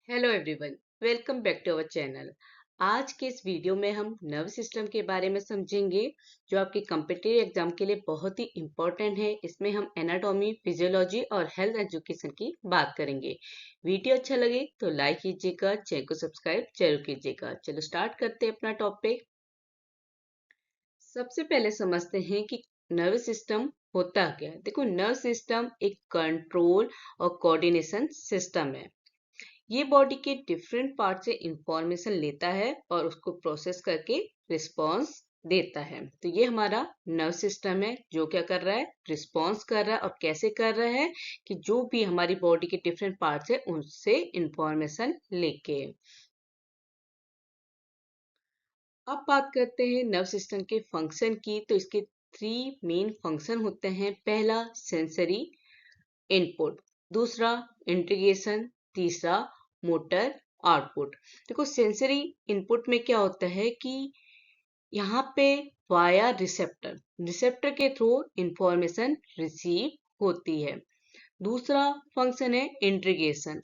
Hello everyone, welcome back to our channel. आज के इस वीडियो में हम नर्व सिस्टम के बारे में समझेंगे जो आपके कॉम्पिटिटिव एग्जाम के लिए बहुत ही इम्पोर्टेंट है। इसमें हम एनाटॉमी, फिजियोलॉजी और हेल्थ एजुकेशन की बात करेंगे। वीडियो अच्छा लगे तो लाइक कीजिएगा, चैनल को सब्सक्राइब जरूर कीजिएगा। चलो स्टार्ट करते हैं अपना टॉपिक। सबसे पहले समझते हैं कि नर्व सिस्टम होता क्या है। देखो, नर्व सिस्टम एक कंट्रोल और कोऑर्डिनेशन सिस्टम है। ये बॉडी के डिफरेंट पार्ट से इंफॉर्मेशन लेता है और उसको प्रोसेस करके रिस्पॉन्स देता है। तो ये हमारा नर्व सिस्टम है जो क्या कर रहा है, रिस्पॉन्स कर रहा है। और कैसे कर रहा है कि जो भी हमारी बॉडी के डिफरेंट पार्ट्स है उनसे इंफॉर्मेशन लेके। अब बात करते हैं नर्व सिस्टम के फंक्शन की। तो इसके थ्री मेन फंक्शन होते हैं। पहला सेंसरी इनपुट, दूसरा इंटीग्रेशन, तीसरा मोटर आउटपुट। देखो, सेंसरी इनपुट में क्या होता है कि यहाँ पे वाया रिसेप्टर रिसेप्टर के थ्रू इंफॉर्मेशन रिसीव होती है। दूसरा फंक्शन है इंटीग्रेशन।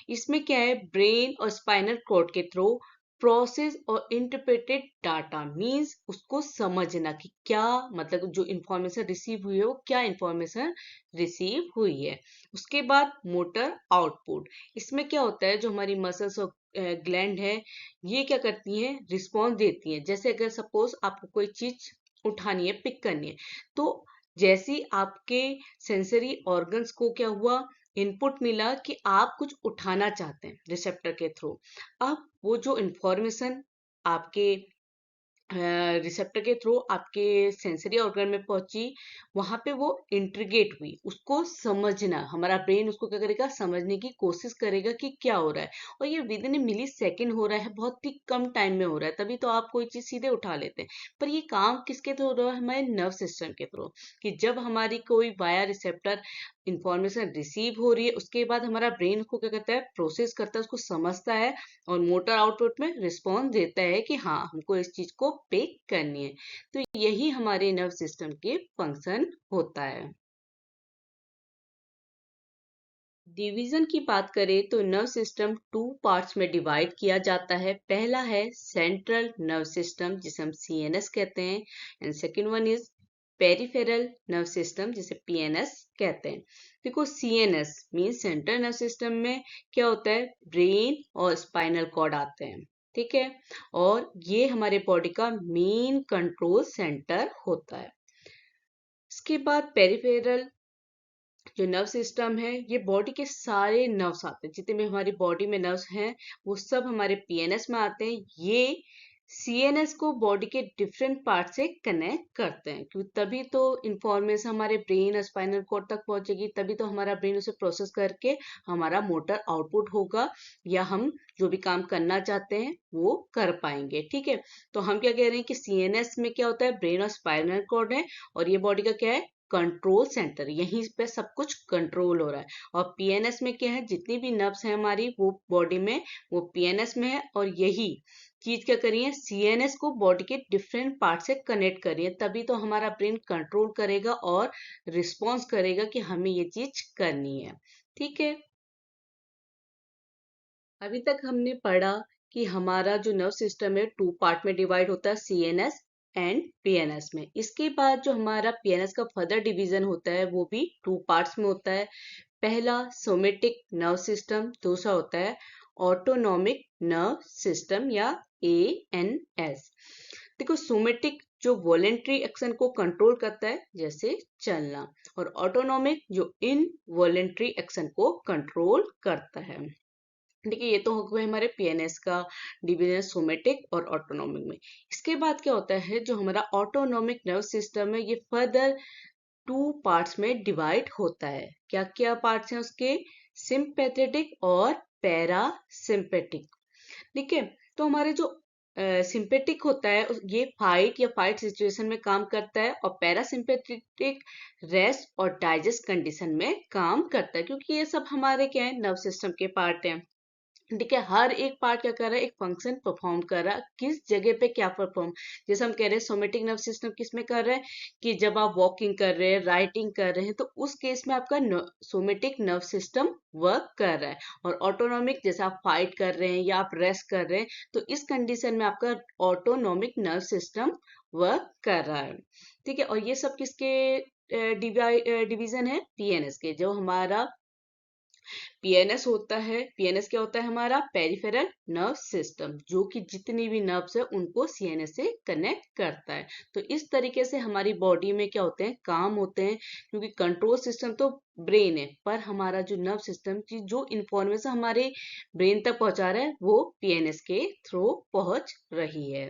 इसमें क्या है, ब्रेन और स्पाइनल कॉर्ड के थ्रू प्रोसेस और इंटरप्रेटेड डाटा, मींस उसको समझना कि क्या मतलब जो इंफॉर्मेशन रिसीव हुई है वो क्या इंफॉर्मेशन रिसीव हुई है। उसके बाद मोटर आउटपुट। इसमें क्या होता है, जो हमारी मसल्स और ग्लैंड है ये क्या करती हैं, रिस्पॉन्स देती हैं। जैसे अगर सपोज आपको कोई चीज उठानी है, पिक करनी है, तो जैसी आपके सेंसरी ऑर्गन्स को क्या हुआ, इनपुट मिला कि आप कुछ उठाना चाहते हैं रिसेप्टर के थ्रू। अब वो जो इंफॉर्मेशन आपके रिसेप्टर के थ्रू आपके सेंसरी ऑर्गन में पहुंची, वहां पे वो इंट्रीगेट हुई। उसको समझना, हमारा ब्रेन उसको क्या करेगा, समझने की कोशिश करेगा कि क्या हो रहा है। और ये विद इन मिली सेकेंड हो रहा है, बहुत ही कम टाइम में हो रहा है। तभी तो आप कोई चीज सीधे उठा लेते हैं। पर ये काम किसके थ्रू हो रहा है, हमारे नर्व सिस्टम के थ्रू। कि जब हमारी कोई वाया रिसेप्टर इंफॉर्मेशन रिसीव हो रही है, उसके बाद हमारा ब्रेन उसको क्या करता है, प्रोसेस करता है, उसको समझता है और मोटर आउटपुट में रिस्पॉन्स देता है कि हाँ, हमको इस चीज को पे करनी है। तो यही हमारे नर्व सिस्टम के फंक्शन होता है। डिवीजन की बात करें तो नर्व सिस्टम टू पार्ट्स में डिवाइड किया जाता है। पहला है सेंट्रल नर्व सिस्टम जिसे हम सीएनएस कहते हैं, and second one is peripheral nerve system जिसे पीएनएस कहते हैं। देखो, CNS mean central nerve system में क्या होता है, ब्रेन और स्पाइनल कॉर्ड आते हैं, ठीक है। और ये हमारे बॉडी का मेन कंट्रोल सेंटर होता है। इसके बाद पेरिफेरल जो नर्व सिस्टम है, ये बॉडी के सारे नर्व्स आते हैं, जितने भी हमारी बॉडी में नर्व्स हैं वो सब हमारे पीएनएस में आते हैं। ये सीएनएस को बॉडी के डिफरेंट पार्ट से कनेक्ट करते हैं, क्योंकि तभी तो इंफॉर्मेशन हमारे ब्रेन और स्पाइनल कॉर्ड तक पहुंचेगी, तभी तो हमारा ब्रेन उसे प्रोसेस करके हमारा मोटर आउटपुट होगा, या हम जो भी काम करना चाहते हैं वो कर पाएंगे, ठीक है। तो हम क्या कह रहे हैं कि सीएनएस में क्या होता है, ब्रेन और स्पाइनल कॉर्ड है, और ये बॉडी का क्या है, कंट्रोल सेंटर, यहीं पे सब कुछ कंट्रोल हो रहा है। और पीएनएस में क्या है, जितनी भी नर्व्स है हमारी वो बॉडी में, वो पीएनएस में है। और यही चीज क्या करिए, सीएनएस को बॉडी के डिफरेंट पार्ट से कनेक्ट करिए, तभी तो हमारा ब्रेन कंट्रोल करेगा और रिस्पॉन्स करेगा कि हमें ये चीज करनी है, ठीक है। अभी तक हमने पढ़ा कि हमारा जो नर्व सिस्टम है टू पार्ट में डिवाइड होता है, सीएनएस एंड पीएनएस में। इसके बाद जो हमारा पीएनएस का फर्दर डिवीजन होता है वो भी टू पार्ट्स में होता है। पहला सोमेटिक नर्व सिस्टम, दूसरा होता है ऑटोनॉमिक नर्व सिस्टम या एएनएस। देखो, सोमेटिक जो वॉलेंट्री एक्शन को कंट्रोल करता है, जैसे चलना, और ऑटोनॉमिक जो इन वॉलेंट्री एक्शन को कंट्रोल करता है। देखिए, ये तो हो गया हमारे पीएनएस का डिवीजन सोमेटिक और ऑटोनॉमिक में। इसके बाद क्या होता है, जो हमारा ऑटोनॉमिक नर्व सिस्टम है ये फर्दर टू पार्ट्स में डिवाइड होता है। क्या क्या पार्ट्स हैं उसके, सिंपैथेटिक और पैरासिम्पेटिक, ठीक है। तो हमारे जो सिंपेटिक होता है ये फाइट या फाइट सिचुएशन में काम करता है, और पैरासिम्पेटिक रेस्ट और डाइजेस्ट कंडीशन में काम करता है, क्योंकि ये सब हमारे क्या है, नर्व सिस्टम के पार्ट हैं। ठीक है, हर एक पार्ट क्या कर रहा है, एक फंक्शन परफॉर्म कर रहा है, किस जगह पे क्या परफॉर्म। जैसे हम कह रहे हैं सोमेटिक नर्व सिस्टम किस में कर रहे हैं, कि जब आप वॉकिंग कर रहे हैं, राइटिंग कर रहे हैं, तो उस केस में आपका सोमेटिक नर्व सिस्टम वर्क कर रहा है। और ऑटोनॉमिक, जैसे आप फाइट कर रहे हैं या आप रेस्ट कर रहे हैं, तो इस कंडीशन में आपका ऑटोनॉमिक नर्व सिस्टम वर्क कर रहा है। ठीक है, और ये सब किसके डिवीजन है, पीएनएस के। जो हमारा पीएनएस होता है, पीएनएस क्या होता है, हमारा पेरिफेरल नर्व सिस्टम, जो कि जितनी भी नर्व्स है उनको सीएनएस से कनेक्ट करता है। तो इस तरीके से हमारी बॉडी में क्या होते हैं, काम होते हैं। क्योंकि कंट्रोल सिस्टम तो ब्रेन है, पर हमारा जो नर्व सिस्टम की जो इंफॉर्मेशन हमारे ब्रेन तक पहुंचा रहा है, वो पीएनएस के थ्रू पहुंच रही है।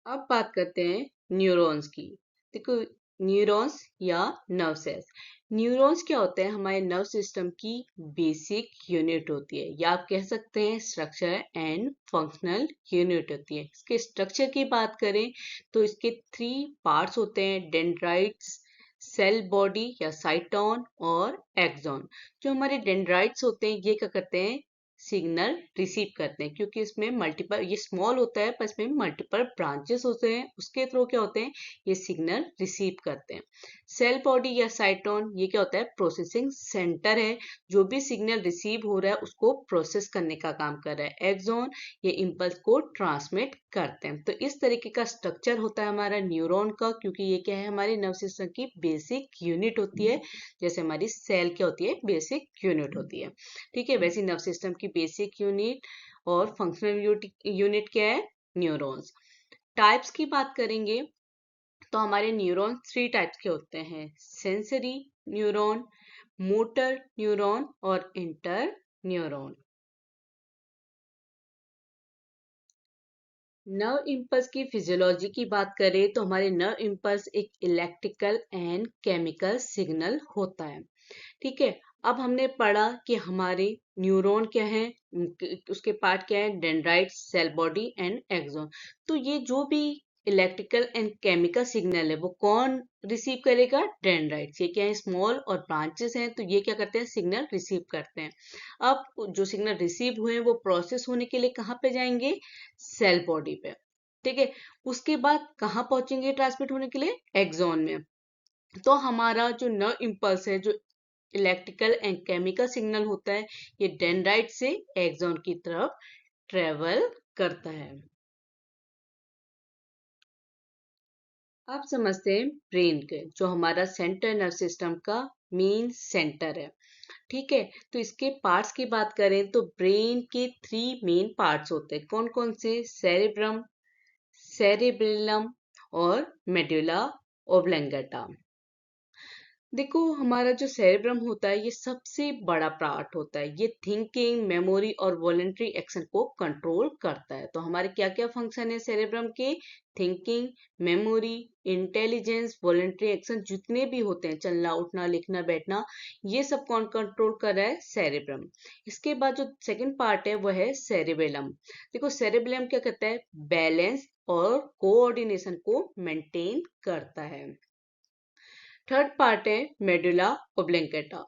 अब बात करते हैं न्यूरॉन्स की। देखो, न्यूरॉन्स या नर्व सेल्स, न्यूरॉन्स क्या होते हैं, हमारे नर्व सिस्टम की बेसिक यूनिट होती है, या आप कह सकते हैं स्ट्रक्चर एंड फंक्शनल यूनिट होती है। इसके स्ट्रक्चर की बात करें तो इसके 3 पार्ट्स होते हैं, डेंड्राइट्स, सेल बॉडी या साइटोन और एक्सॉन। जो हमारे डेंड्राइट्स होते हैं, ये क्या करते हैं, सिग्नल रिसीव करते हैं, क्योंकि इसमें मल्टीपल, ये स्मॉल होता है पर इसमें मल्टीपल ब्रांचेस होते हैं, उसके थ्रू क्या होते हैं, ये सिग्नल रिसीव करते हैं। सेल बॉडी या साइटोन, ये क्या होता है, प्रोसेसिंग सेंटर है, जो भी सिग्नल रिसीव हो रहा है उसको प्रोसेस करने का काम कर रहा है। एक्सॉन, ये इम्पल्स को ट्रांसमिट करते हैं। तो इस तरीके का स्ट्रक्चर होता है हमारा न्यूरॉन का, क्योंकि ये क्या है, हमारे नर्व सिस्टम की बेसिक यूनिट होती है, जैसे हमारी सेल क्या होती है, बेसिक यूनिट होती है। ठीक है, वैसे नर्व सिस्टम की बेसिक यूनिट और फंक्शनल यूनिट क्या है, न्यूरॉन्स। टाइप्स की बात करेंगे तो हमारे न्यूरॉन 3 टाइप्स के होते हैं, सेंसरी न्यूरॉन, मोटर न्यूरॉन और इंटर न्यूरॉन। नर्व इम्पल्स की फिजियोलॉजी की बात करें तो हमारे नर्व इम्पल्स एक इलेक्ट्रिकल एंड केमिकल सिग्नल होता है। ठीक है, अब हमने पढ़ा कि हमारे न्यूरॉन क्या है, उसके पार्ट क्या है, dendrite, cell body and axon. तो ये जो भी इलेक्ट्रिकल एंड केमिकल सिग्नल है, वो कौन रिसीव करेगा, डेंड्राइट्स। ये क्या है, स्मॉल और ब्रांचेस हैं, तो ये क्या करते हैं, सिग्नल रिसीव करते हैं। अब जो सिग्नल रिसीव हुए हैं वो प्रोसेस होने के लिए कहाँ पे जाएंगे, सेल बॉडी पे। ठीक है, उसके बाद कहाँ पहुंचेंगे ट्रांसमिट होने के लिए, एक्सॉन में। तो हमारा जो नर्व इम्पल्स है, जो इलेक्ट्रिकल एंड केमिकल सिग्नल होता है, ये डेंड्राइट से एक्सॉन की तरफ ट्रेवल करता है। अब समझते हैं ब्रेन के, जो हमारा सेंट्रल नर्व सिस्टम का मेन सेंटर है। ठीक है, तो इसके पार्ट्स की बात करें तो ब्रेन के 3 मेन पार्ट्स होते हैं, कौन कौन से, सेरेब्रम, सेरेबेलम और मेडुला ओब्लंगेटा। देखो, हमारा जो सेरेब्रम होता है, ये सबसे बड़ा पार्ट होता है। ये थिंकिंग, मेमोरी और वॉलेंटरी एक्शन को कंट्रोल करता है। तो हमारे क्या क्या फंक्शन है सेरेब्रम के, thinking, memory, intelligence, voluntary action, जितने भी होते हैं, चलना, उठना, लिखना, बैठना, ये सब कौन कंट्रोल कर रहा है, सेरेब्रम। इसके बाद जो सेकंड पार्ट है वो है सेरेबेलम। देखो, सेरेबेलम क्या करता है, बैलेंस और कोऑर्डिनेशन को मेंटेन करता है। थर्ड पार्ट है मेडुला ओब्लंगेटा।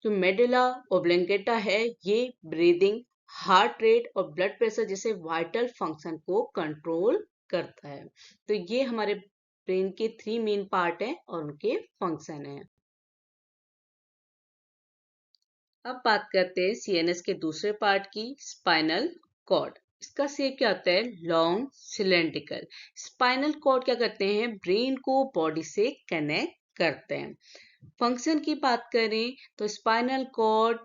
जो मेडुला ओब्लंगेटा है, ये ब्रीदिंग, हार्ट रेट और ब्लड प्रेशर जैसे वाइटल फंक्शन को कंट्रोल करता है। तो ये हमारे ब्रेन के 3 मेन पार्ट हैं और उनके फंक्शन हैं। अब बात करते हैं सीएनएस के दूसरे पार्ट की, स्पाइनल कॉर्ड। इसका शेप क्या होता है, लॉन्ग सिलेंड्रिकल। स्पाइनल कॉर्ड क्या करते हैं, ब्रेन को बॉडी से कनेक्ट करते हैं। फंक्शन की बात करें तो स्पाइनल कॉर्ड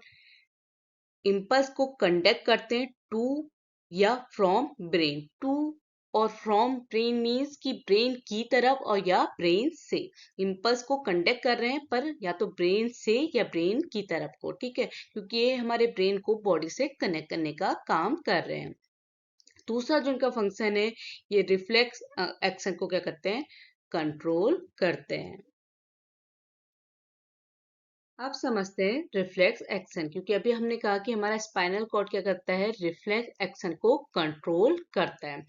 इम्पल्स को कंडक्ट करते हैं टू या फ्रॉम ब्रेन। टू और फ्रॉम ब्रेन मीन्स कि ब्रेन की तरफ और या ब्रेन से इम्पल्स को कंडक्ट कर रहे हैं, पर या तो ब्रेन से या ब्रेन की तरफ को। ठीक है, क्योंकि ये हमारे ब्रेन को बॉडी से कनेक्ट करने का काम कर रहे हैं। दूसरा जो इनका फंक्शन है, ये रिफ्लेक्स एक्शन को क्या करते हैं, कंट्रोल करते हैं। आप समझते हैं रिफ्लेक्स एक्शन, क्योंकि अभी हमने कहा कि हमारा स्पाइनल कॉर्ड क्या करता है, रिफ्लेक्स एक्शन को कंट्रोल करता है,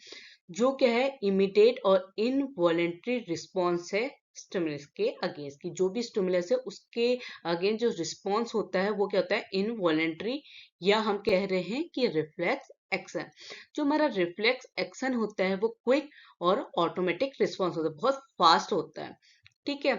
जो क्या है, इमीडिएट और इनवॉलेंटरी रिस्पॉन्स है स्टिमुलस के अगेंस्ट, की जो भी स्टिमुलस है उसके अगेंस्ट जो रिस्पॉन्स होता है वो क्या होता है, इनवॉलेंट्री, या हम कह रहे हैं कि रिफ्लेक्स एक्शन। जो हमारा रिफ्लेक्स एक्शन होता है वो क्विक और ऑटोमेटिक रिस्पॉन्स होता है, बहुत फास्ट होता है। ठीक है,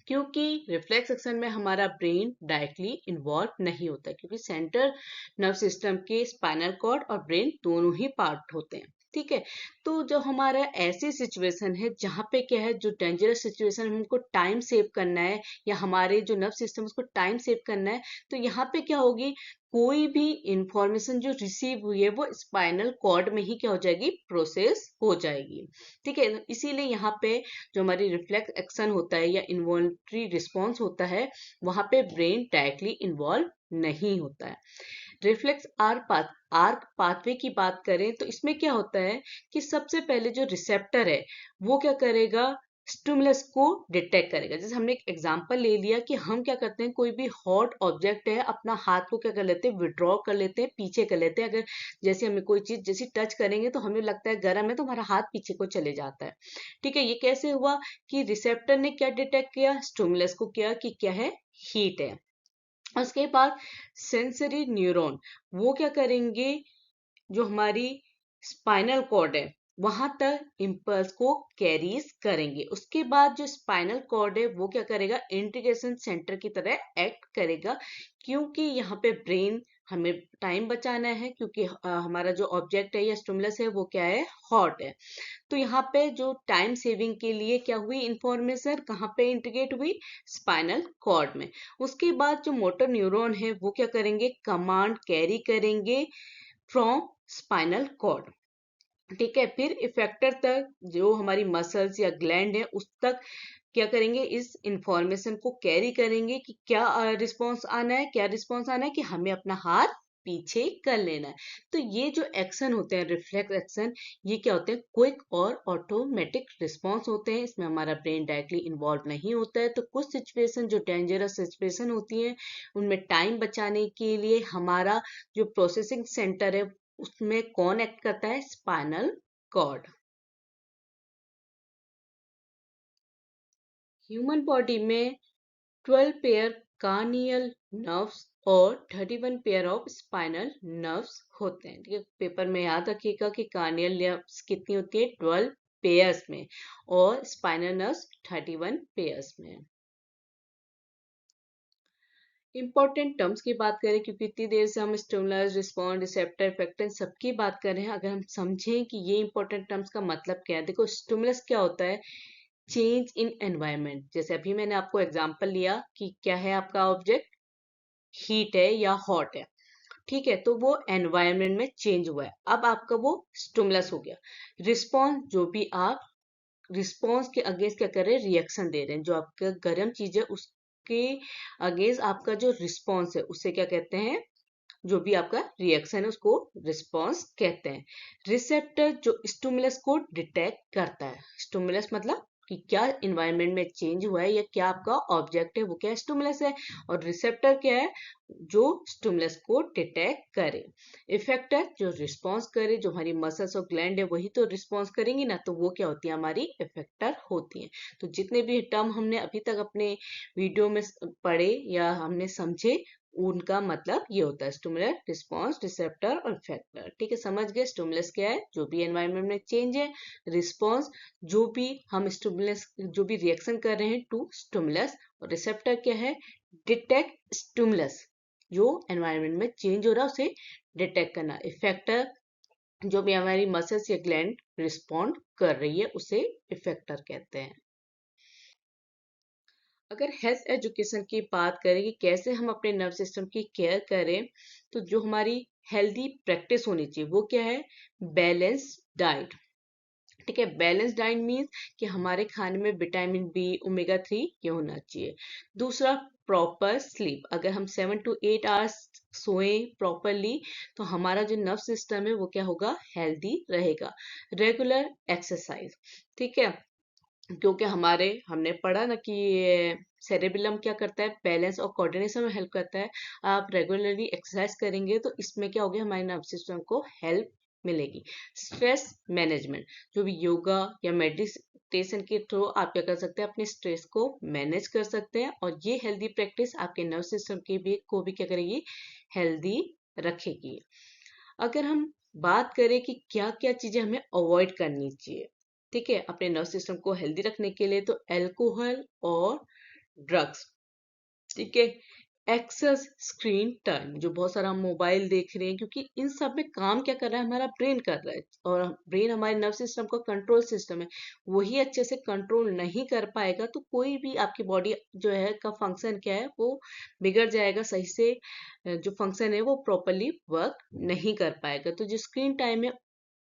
क्योंकि रिफ्लेक्स एक्शन में हमारा ब्रेन डायरेक्टली इन्वॉल्व नहीं होता है, क्योंकि सेंट्रल नर्व सिस्टम के स्पाइनल कॉर्ड और ब्रेन दोनों ही पार्ट होते हैं। ठीक है, तो जब हमारा ऐसी सिचुएशन है जहाँ पे क्या है, जो डेंजरस सिचुएशन हमको टाइम सेव करना है, या हमारे जो नर्व सिस्टम उसको टाइम सेव करना है, तो यहाँ पे क्या होगी, कोई भी इंफॉर्मेशन जो रिसीव हुई है वो स्पाइनल कॉर्ड में ही क्या हो जाएगी, प्रोसेस हो जाएगी। ठीक है, इसीलिए यहाँ पे जो हमारी रिफ्लेक्स एक्शन होता है या इन्वॉल्ट्री रिस्पॉन्स होता है, वहां पे ब्रेन डायरेक्टली इन्वॉल्व नहीं होता है। रिफ्लेक्स आर्क पाथवे की बात करें तो इसमें क्या होता है कि सबसे पहले जो रिसेप्टर है वो क्या करेगा, स्टिमुलस को डिटेक्ट करेगा। जैसे हमने एक एग्जांपल ले लिया कि हम क्या करते हैं, कोई भी हॉट ऑब्जेक्ट है, अपना हाथ को क्या कर लेते हैं, विड्रॉ कर लेते हैं, पीछे कर लेते हैं। अगर जैसे हमें कोई चीज जैसी टच करेंगे तो हमें लगता है गर्म है, तो हमारा हाथ पीछे को चले जाता है। ठीक है, ये कैसे हुआ कि रिसेप्टर ने क्या डिटेक्ट किया, स्टिमुलस को किया कि क्या है, हीट है। उसके बाद सेंसरी न्यूरॉन वो क्या करेंगे, जो हमारी स्पाइनल कॉर्ड है वहां तक इम्पल्स को कैरीज करेंगे। उसके बाद जो स्पाइनल कॉर्ड है वो क्या करेगा, इंटीग्रेशन सेंटर की तरह एक्ट करेगा, क्योंकि यहाँ पे ब्रेन हमें टाइम बचाना है, क्योंकि हमारा जो ऑब्जेक्ट है या स्टिमुलस है वो क्या है, हॉट है। तो यहाँ पे जो टाइम सेविंग के लिए क्या हुई, इंफॉर्मेशन कहाँ पे इंटीग्रेट हुई, स्पाइनल कॉर्ड में। उसके बाद जो मोटर न्यूरॉन है वो क्या करेंगे, कमांड कैरी करेंगे फ्रॉम स्पाइनल कॉर्ड। ठीक है, फिर इफेक्टर तक जो हमारी मसल्स या ग्लैंड है उस तक क्या करेंगे, इस इंफॉर्मेशन को कैरी करेंगे कि क्या रिस्पॉन्स आना है, क्या रिस्पॉन्स आना है, कि हमें अपना हाथ पीछे कर लेना है। तो ये जो एक्शन होते हैं, रिफ्लेक्स एक्शन, ये क्या होते हैं, क्विक और ऑटोमेटिक रिस्पॉन्स होते हैं। इसमें हमारा ब्रेन डायरेक्टली इन्वॉल्व नहीं होता है। तो कुछ सिचुएशन जो डेंजरस सिचुएशन होती है उनमें टाइम बचाने के लिए हमारा जो प्रोसेसिंग सेंटर है उसमें कौन एक्ट करता है, स्पाइनल कॉर्ड। ह्यूमन बॉडी में 12 पेयर कार्नियल नर्व्स और 31 पेयर ऑफ स्पाइनल नर्व्स होते हैं। ठीक है, पेपर में याद रखिएगा कि कार्नियल नर्व्स कितनी होती है, 12 पेयर्स में, और स्पाइनल नर्व्स 31 पेयर्स में। इंपॉर्टेंट टर्म्स की बात करें, क्योंकि इतनी देर से हम स्टिमुलस, रिस्पॉन्स, रिसेप्टर, इफेक्टर सबकी बात कर रहे हैं, अगर हम समझें कि ये इंपॉर्टेंट टर्म्स का मतलब क्या है। देखो, स्टिमुलस क्या होता है, चेंज इन एनवायरनमेंट। जैसे अभी मैंने आपको एग्जांपल लिया कि क्या है आपका ऑब्जेक्ट, हीट है या हॉट है। ठीक है, तो वो एनवायरनमेंट में चेंज हुआ है, अब आपका वो स्टिमुलस हो गया। रिस्पॉन्स, जो भी आप रिस्पॉन्स के अगेंस्ट क्या कर रहे हैं, रिएक्शन दे रहे हैं। जो आपका गर्म चीज है उसके अगेंस्ट आपका जो रिस्पॉन्स है उसे क्या कहते हैं, जो भी आपका रिएक्शन है उसको रिस्पॉन्स कहते हैं। रिसेप्टर जो स्टिमुलस को डिटेक्ट करता है, स्टिमुलस मतलब कि क्या इन्वायरमेंट में चेंज हुआ है या क्या आपका ऑब्जेक्ट है वो क्या स्टिमुलस है, और रिसेप्टर क्या है, जो स्टिमुलस को डिटेक्ट करे। इफेक्टर जो रिस्पॉन्स करे, जो हमारी मसल्स और ग्लैंड है वही तो रिस्पॉन्स करेंगी ना, तो वो क्या होती है, हमारी इफेक्टर होती है। तो जितने भी टर्म हमने अभी तक अपने वीडियो में पढ़े या हमने समझे, उनका मतलब ये होता है स्टिमुलस, रिस्पॉन्स, रिसेप्टर और इफेक्टर। ठीक है, समझ गए। स्टिमुलस क्या है, जो भी एनवायरनमेंट में चेंज है। रिस्पॉन्स, जो भी हम स्टिमुलस, जो भी रिएक्शन कर रहे हैं टू स्टिमुलस। और रिसेप्टर क्या है, डिटेक्ट स्टिमुलस, जो एनवायरनमेंट में चेंज हो रहा है उसे डिटेक्ट करना। इफेक्टर, जो भी हमारी मसल्स या ग्लैंड रिस्पॉन्ड कर रही है उसे इफेक्टर कहते हैं। अगर हेल्थ एजुकेशन की बात करें कि कैसे हम अपने नर्व सिस्टम की केयर करें, तो जो हमारी हेल्दी प्रैक्टिस होनी चाहिए वो क्या है, बैलेंस डाइट। ठीक है, बैलेंस डाइट मीन्स कि हमारे खाने में विटामिन बी, ओमेगा 3 ये होना चाहिए। दूसरा, प्रॉपर स्लीप। अगर हम 7 to 8 आवर्स सोए प्रॉपरली तो हमारा जो नर्व सिस्टम है वो क्या होगा, हेल्दी रहेगा। रेगुलर एक्सरसाइज, ठीक है, क्योंकि हमने पढ़ा ना कि सेरेबेलम क्या करता है, बैलेंस और कोऑर्डिनेशन में हेल्प करता है। आप रेगुलरली एक्सरसाइज करेंगे तो इसमें क्या होगा, हमारे नर्व सिस्टम को हेल्प मिलेगी। स्ट्रेस मैनेजमेंट, जो भी योगा या मेडिटेशन के थ्रू आप क्या कर सकते हैं, अपने स्ट्रेस को मैनेज कर सकते हैं, और ये हेल्दी प्रैक्टिस आपके नर्वस सिस्टम को भी क्या करेगी, हेल्दी रखेगी। अगर हम बात करें कि क्या क्या चीजें हमें अवॉइड करनी चाहिए, ठीक है, अपने नर्वस सिस्टम को हेल्दी रखने के लिए, तो अल्कोहल और ड्रग्स, ठीक है, एक्सेस स्क्रीन टाइम, जो बहुत सारा हम मोबाइल देख रहे हैं, क्योंकि इन सब में काम क्या कर रहा है, हमारा ब्रेन कर रहा है, और ब्रेन हमारे नर्व सिस्टम का कंट्रोल सिस्टम है, वही अच्छे से कंट्रोल नहीं कर पाएगा तो कोई भी आपकी बॉडी जो है का फंक्शन क्या है वो बिगड़ जाएगा, सही से जो फंक्शन है वो प्रॉपरली वर्क नहीं कर पाएगा। तो जो स्क्रीन टाइम है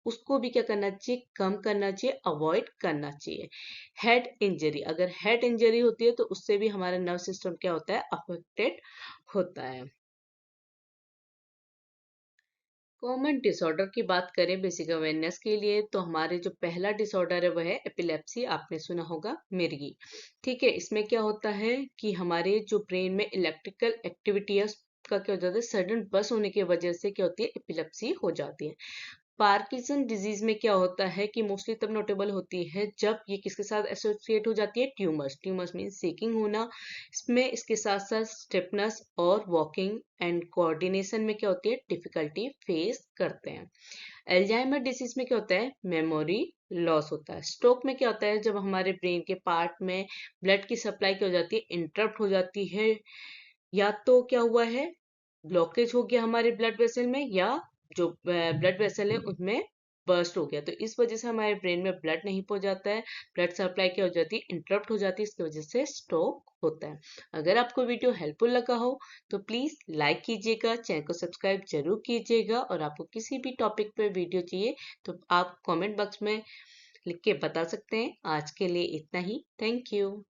उसको भी क्या करना चाहिए, कम करना चाहिए, अवॉइड करना चाहिए। हेड इंजरी, अगर हेड इंजरी होती है तो उससे भी हमारा नर्व सिस्टम क्या होता है, अफेक्टेड होता है। कॉमन डिसऑर्डर की बात करें बेसिक अवेयरनेस के लिए, तो हमारे जो पहला डिसऑर्डर है वह है एपिलेप्सी, आपने सुना होगा मिर्गी, ठीक है। इसमें क्या होता है कि हमारे जो ब्रेन में इलेक्ट्रिकल एक्टिविटी है का क्या हो जाता है, सडन बस होने की वजह से क्या होती है, एपिलेप्सी हो जाती है। पार्किंसन डिजीज में क्या होता है कि मोस्टली तब नोटेबल होती है जब ये किसके साथ एसोसिएट हो जाती है, ट्यूमर्स, ट्यूमर्स मीन सेकिंग होना, इसमें इसके साथ साथ स्टिफनेस और वॉकिंग एंड कोऑर्डिनेशन में क्या होती है, डिफिकल्टी फेस करते हैं। एल्जाइमर डिसीज में क्या होता है, मेमोरी लॉस होता है। स्ट्रोक में क्या होता है, जब हमारे ब्रेन के पार्ट में ब्लड की सप्लाई क्या हो जाती है, इंटरप्ट हो जाती है, या तो क्या हुआ है, ब्लॉकेज हो गया हमारे ब्लड वेसल में, या जो ब्लड वेसल है उसमें बर्स्ट हो गया, तो इस वजह से हमारे ब्रेन में ब्लड नहीं पहुंच जाता है, ब्लड सप्लाई क्या हो जाती है, इंटरप्ट हो जाती है, इसकी वजह से स्ट्रोक होता है। अगर आपको वीडियो हेल्पफुल लगा हो तो प्लीज लाइक कीजिएगा, चैनल को सब्सक्राइब जरूर कीजिएगा, और आपको किसी भी टॉपिक पे वीडियो चाहिए तो आप कमेंट बॉक्स में लिख के बता सकते हैं। आज के लिए इतना ही, थैंक यू।